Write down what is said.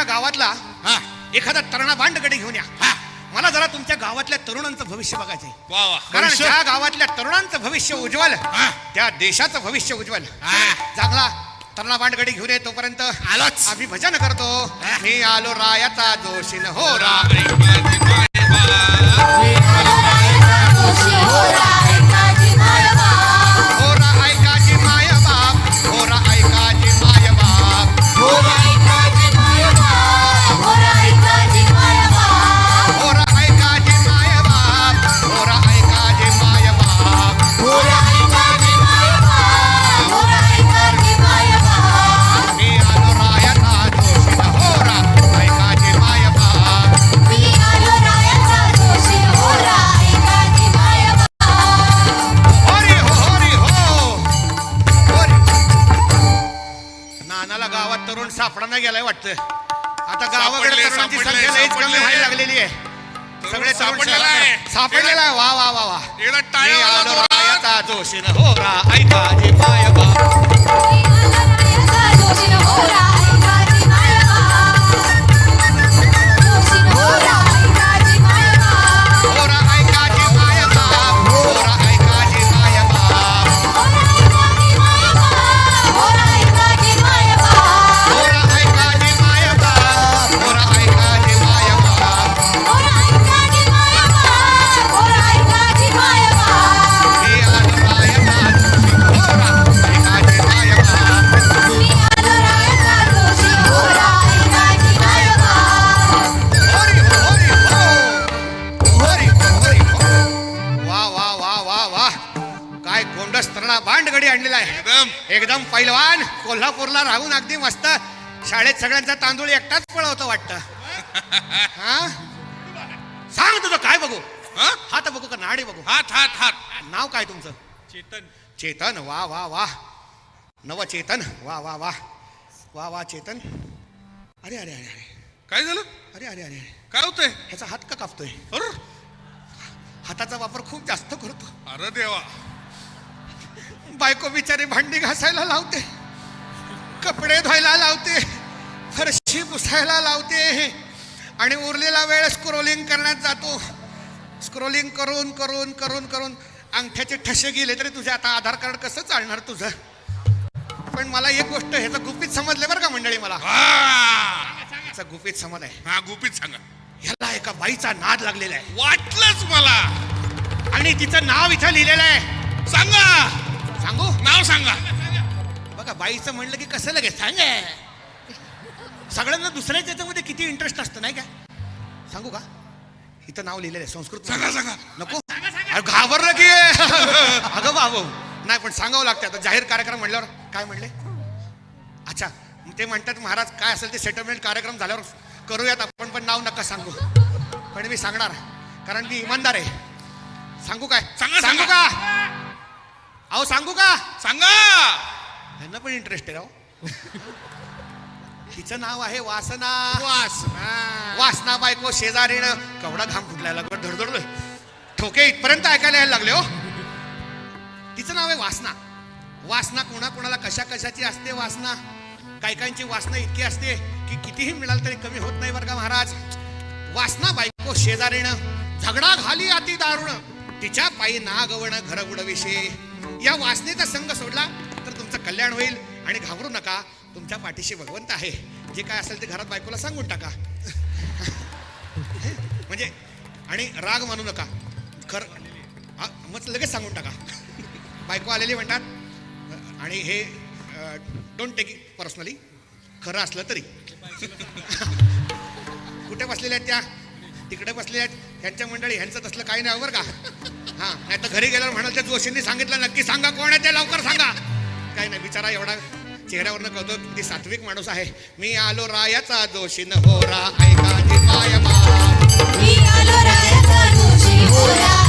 गावातला एखादा तरणा भांडगडी घेऊन या. मला जरा तुमच्या गावातल्या तरुणांचं भविष्य बघायचंय. कारण ज्या गावातल्या तरुणांचं भविष्य उज्ज्वल त्या देशाचं भविष्य उज्ज्वल. चांगला तरणा भांडगडी घेऊन ये. तोपर्यंत आलोच आम्ही भजन करतो. मी आलो रायाचा जोशीन हो रा. तरुण सापडा गेलाय वाटतं. आता गावाकडे तरुणांची संख्या लईच कमी व्हायला लागलेली आहे. सगळे सापडलेला आहे. वा वा वा वा. रायाचा जोशीन हो रा ऐका जी माय भांडगडी आणलेला आहे. एकदम पैलवान. कोल्हापूरला राहून अगदी मस्त शाळेत सगळ्यांचा तांदूळ एकटाच पळवतो वाटतं. सांग तुझं काय बघू. हात बघू का नाडी बघू. हात हात हात. नाव काय तुमचं. चेतन. चेतन. वा वा वा. नव चेतन. वा वा वा वा वा चेतन. अरे अरे अरे अरे काय झालं. अरे अरे अरे काय होतंय. ह्याचा हात का कापतोय. अरे हाताचा वापर खूप जास्त करतो. अरे देवा. बायको बिचारी भांडी घासायला लावते, कपडे धुवायला लावते, फरशी पुसायला लावते आणि उरलेला वेळ स्क्रोलिंग करण्यात जातो. स्क्रोलिंग करून करून करून करून अंगठ्याचे ठसे गेले तरी तुझे आता आधार कार्ड कसं चालणार तुझं. पण मला एक गोष्ट ह्याचं गुपित समजले बरं का मंडळी. मला ह्याचं गुपित समज आहे. हा गुपित सांगा. ह्याला एका बाईचा नाद लागलेला आहे. वाटलंच मला. आणि तिचं नाव इथं लिहिलेलं आहे. सांगा. सांगू. नाव सांगा. बघा बाईचं म्हणलं की कसं लगेच सांग. सगळ्यांना दुसऱ्याच्या याच्यामध्ये किती इंटरेस्ट असतं नाही काय. सांगू का. इथं नाव लिहिलेलं आहे संस्कृत. सांगा सांगा. नको घाबरलं की अगं बाबू. नाही पण सांगावं लागतं. आता जाहीर कार्यक्रम म्हणल्यावर काय म्हणले. अच्छा ते म्हणतात महाराज काय असेल ते सेटलमेंट कार्यक्रम झाल्यावर करूयात आपण, पण नाव नका सांगू. पण मी सांगणार कारण मी इमानदार आहे. सांगू काय. सांगू का. अहो सांगू का. सांगा. यांना पण इंटरेस्ट आहे. तिचं नाव आहे वासना. वासना बायको शेजारीनं. केवढा घाम फुटलाय धडधडलोय. ठोके इथपर्यंत ऐकायला यायला लागले हो. तिचं नाव आहे वासना. वासना कोणाकोणाला कशा कशाची असते वासना. काहीकांची वासना इतकी असते की कितीही मिळाल तरी कमी होत नाही बरं का महाराज. वासना बायको शेजारीनं. झगडा घाली अति दारुण. तिच्या पायी नागवण घर उडविशे. या वासनेचा संग सोडला तर तुमचं कल्याण होईल. आणि घाबरू नका तुमच्या पाठीशी भगवंत आहे. जे काय असेल ते घरात बायकोला सांगून टाका. म्हणजे आणि राग मानू नका. मग लगेच सांगून टाका. बायको आलेली म्हणतात आणि हे डोंट टेक इट पर्सनली. खरं असलं तरी. कुठे बसलेल्या आहेत त्या. तिकडे बसलेल्या आहेत. ह्यांच्या मंडळी ह्यांचं तसलं काही नाही बरं का. हा नाही तर घरी गेल्यावर म्हणाल त्या जोशींनी सांगितलं नक्की सांगा कोण आहे ते लवकर सांगा. काही नाही बिचारा एवढा चेहऱ्यावरनं कळतो किती सात्विक माणूस आहे. मी आलो रायाचा जोशीन हो रा ऐका जी माय. मी आलो रायाचा जोशी हो रा.